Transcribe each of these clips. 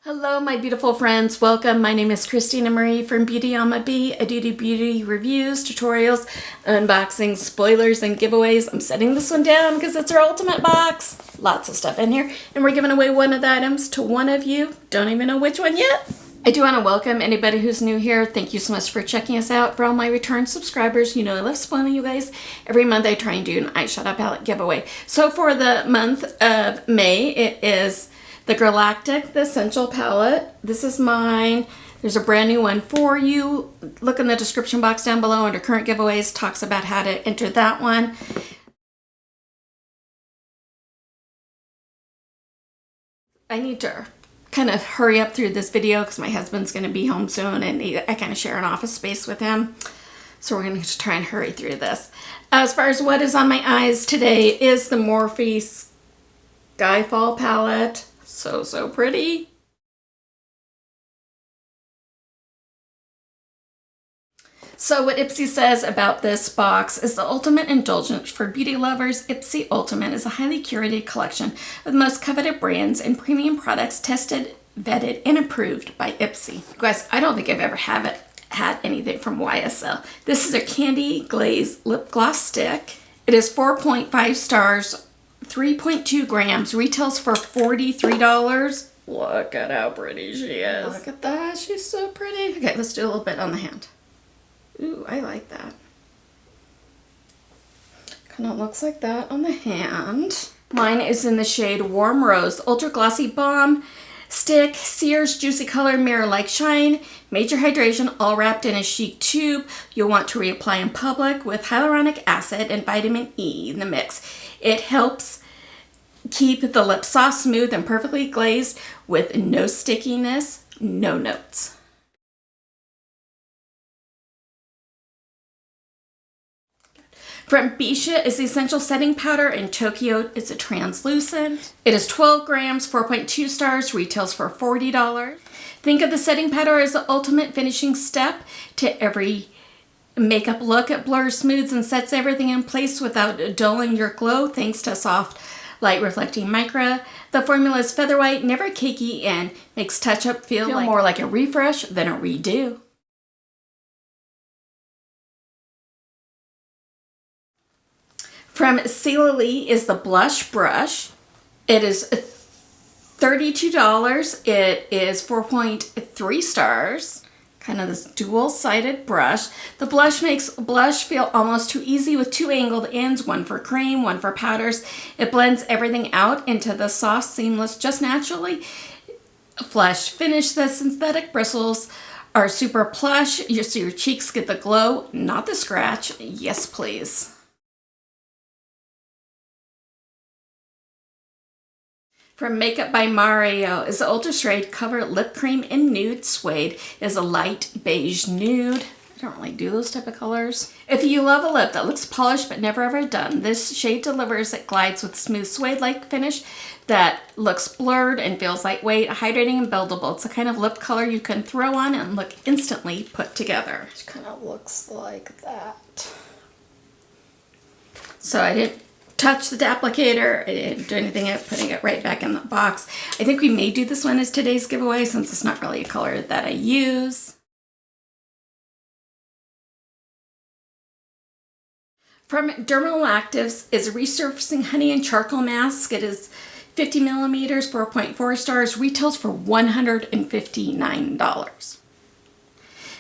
Hello my beautiful friends, welcome. My name is Christina Marie from BeautyAmaB. I do beauty reviews, tutorials, unboxings, spoilers, and giveaways. I'm setting this one down because it's our ultimate box. Lots of stuff in here, and we're giving away one of the items to one of you. Don't even know which one yet. I do want to welcome anybody who's new here. Thank you so much for checking us out. For all my return subscribers, you know I love spoiling you guys. Every month I try and do an eyeshadow palette giveaway. So for the month of May, it is the Galactic, the Essential Palette. This is mine. There's a brand new one for you. Look in the description box down below under current giveaways. Talks about how to enter that one. I need to kind of hurry up through this video because my husband's going to be home soon and I kind of share an office space with him. So we're going to try and hurry through this. As far as what is on my eyes today is the Morphe Skyfall palette. So pretty. So what Ipsy says about this box is the ultimate indulgence for beauty lovers. Ipsy Ultimate is a highly curated collection of the most coveted brands and premium products tested, vetted, and approved by Ipsy. Guys, I don't think I've ever had anything from YSL. This is a candy glazed lip gloss stick. It is 4.5 stars. 3.2 grams, retails for $43. Look at how pretty she is. Look at that, she's so pretty. Okay, let's do a little bit on the hand. Ooh, I like that. Kind of looks like that on the hand. Mine is in the shade Warm Rose, Ultra Glossy Balm Stick, Sears Juicy Color Mirror Like Shine, Major Hydration, all wrapped in a chic tube. You'll want to reapply in public with hyaluronic acid and vitamin E in the mix. It helps keep the lips soft, smooth, and perfectly glazed with no stickiness, no notes. From Bisha is the Essential Setting Powder, and Tokyo is a translucent. It is 12 grams, 4.2 stars, retails for $40. Think of the setting powder as the ultimate finishing step to every makeup look. It blurs, smooths, and sets everything in place without dulling your glow thanks to soft light reflecting micra. The formula is feather white, never cakey, and makes touch-up feel more like a refresh than a redo. From Celia is the blush brush. It is $32. It is 4.3 stars. Kind of this dual-sided brush. The blush makes blush feel almost too easy with two angled ends, one for cream, one for powders. It blends everything out into the soft, seamless, just naturally flush finish. The synthetic bristles are super plush, so your cheeks get the glow, not the scratch. Yes, please. From Makeup by Mario is the Ultra Shade Cover Lip Cream in Nude Suede. It is a light beige nude. I don't really do those type of colors. If you love a lip that looks polished but never ever done, this shade delivers. It glides with smooth suede-like finish that looks blurred and feels lightweight, hydrating, and buildable. It's the kind of lip color you can throw on and look instantly put together. It kind of looks like that. So I didn't touch the applicator. I didn't do anything yet, putting it right back in the box. I think we may do this one as today's giveaway since it's not really a color that I use. From Dermal Actives is a Resurfacing Honey and Charcoal Mask. It is 50 millimeters, 4.4 stars, retails for $159.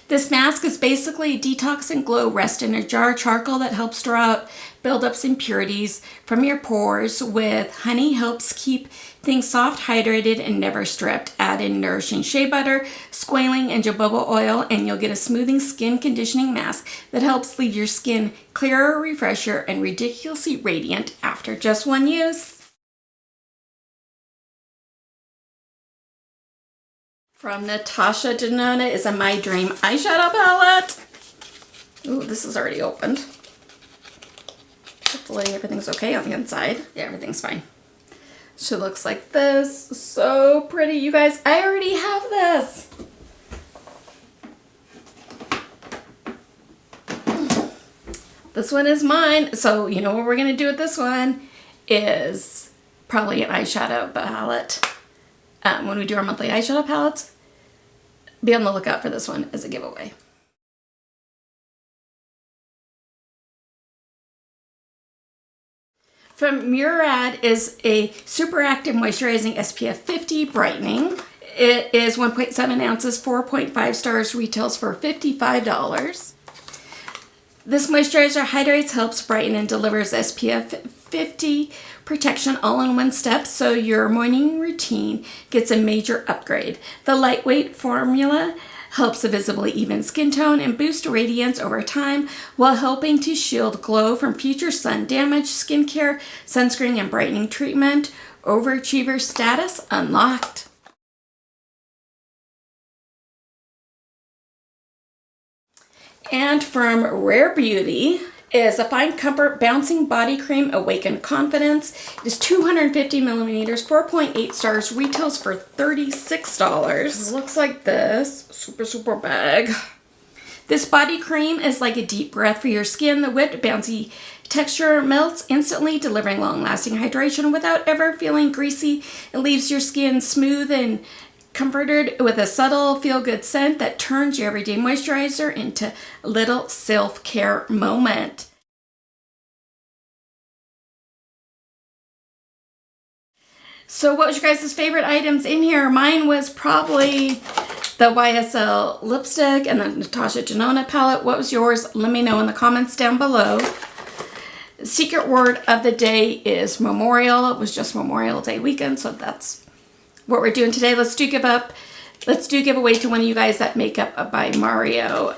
This mask is basically a detox and glow rest in a jar charcoal that helps draw out buildups, impurities from your pores. With honey, helps keep things soft, hydrated, and never stripped. Add in nourishing shea butter, squalene, and jojoba oil, and you'll get a smoothing skin conditioning mask that helps leave your skin clearer, refresher, and ridiculously radiant after just one use. From Natasha Denona is a My Dream eyeshadow palette. Ooh, this is already opened. Hopefully everything's okay on the inside. Yeah, everything's fine. She looks like this. So pretty, you guys. I already have this. This one is mine. So you know what we're going to do with this one is probably an eyeshadow palette. when we do our monthly eyeshadow palettes, be on the lookout for this one as a giveaway. From Murad is a super active moisturizing SPF 50 brightening. It is 1.7 ounces, 4.5 stars, retails for $55. This moisturizer hydrates, helps brighten, and delivers SPF 50 protection all in one step, so your morning routine gets a major upgrade. The lightweight formula helps a visibly even skin tone and boost radiance over time while helping to shield glow from future sun damage. Skincare, sunscreen, and brightening treatment. Overachiever status unlocked. And from Rare Beauty is a Fine Comfort Bouncing Body Cream Awaken Confidence. It is 250 millimeters, 4.8 stars, retails for $36. It looks like this. Super bag. This body cream is like a deep breath for your skin. The whipped bouncy texture melts instantly, delivering long-lasting hydration without ever feeling greasy. It leaves your skin smooth and comforted with a subtle feel-good scent that turns your everyday moisturizer into a little self-care moment. So what was your guys' favorite items in here? Mine was probably the YSL lipstick and the Natasha Denona palette. What was yours? Let me know in the comments down below. Secret word of the day is Memorial. It was just Memorial Day weekend, so that's what we're doing today. Let's do giveaway to one of you guys that makeup by Mario.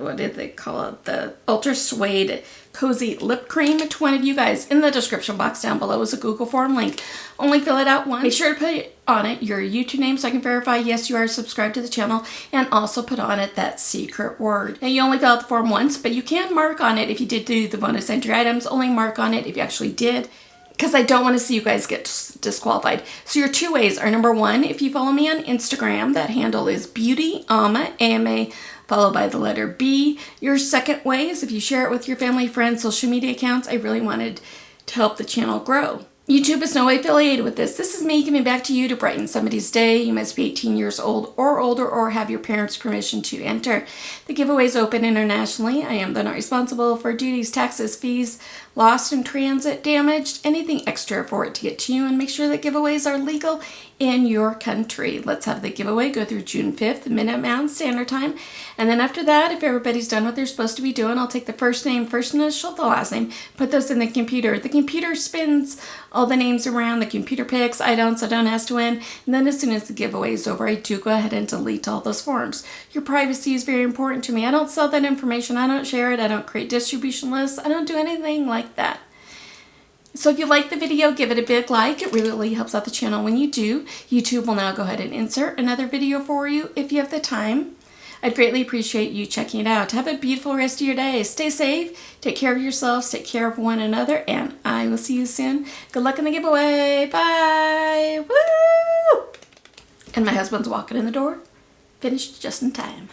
What did they call it? The Ultra Suede Cozy Lip Cream. To one of you guys in the description box down below is a Google form link. Only fill it out once. Make sure to put on it your YouTube name so I can verify yes you are subscribed to the channel, and also put on it that secret word. Now you only fill out the form once, but you can mark on it if you did do the bonus entry items. Only mark on it if you actually did, because I don't want to see you guys get disqualified. So your two ways are, number one, if you follow me on Instagram, that handle is BeautyAmaB, A-M-A, followed by the letter B. Your second way is if you share it with your family, friends, social media accounts. I really wanted to help the channel grow. YouTube is no way affiliated with this. This is me giving back to you to brighten somebody's day. You must be 18 years old or older or have your parents' permission to enter. The giveaway is open internationally. I am not responsible for duties, taxes, fees, lost in transit, damaged, anything extra for it to get to you, and make sure that giveaways are legal in your country. Let's have the giveaway go through June 5th, Minute Mountain Standard Time. And then after that, if everybody's done what they're supposed to be doing, I'll take the first name, first initial, the last name, put those in the computer. The computer spins all the names around, the computer picks, I don't has to win. And then as soon as the giveaway is over, I do go ahead and delete all those forms. Your privacy is very important to me. I don't sell that information. I don't share it. I don't create distribution lists. I don't do anything like that. So if you like the video, give it a big like. It really helps out the channel when you do. YouTube will now go ahead and insert another video for you if you have the time. I'd greatly appreciate you checking it out. Have a beautiful rest of your day. Stay safe, take care of yourselves, take care of one another, and I will see you soon. Good luck in the giveaway. Bye. Woo! And my husband's walking in the door. Finished just in time.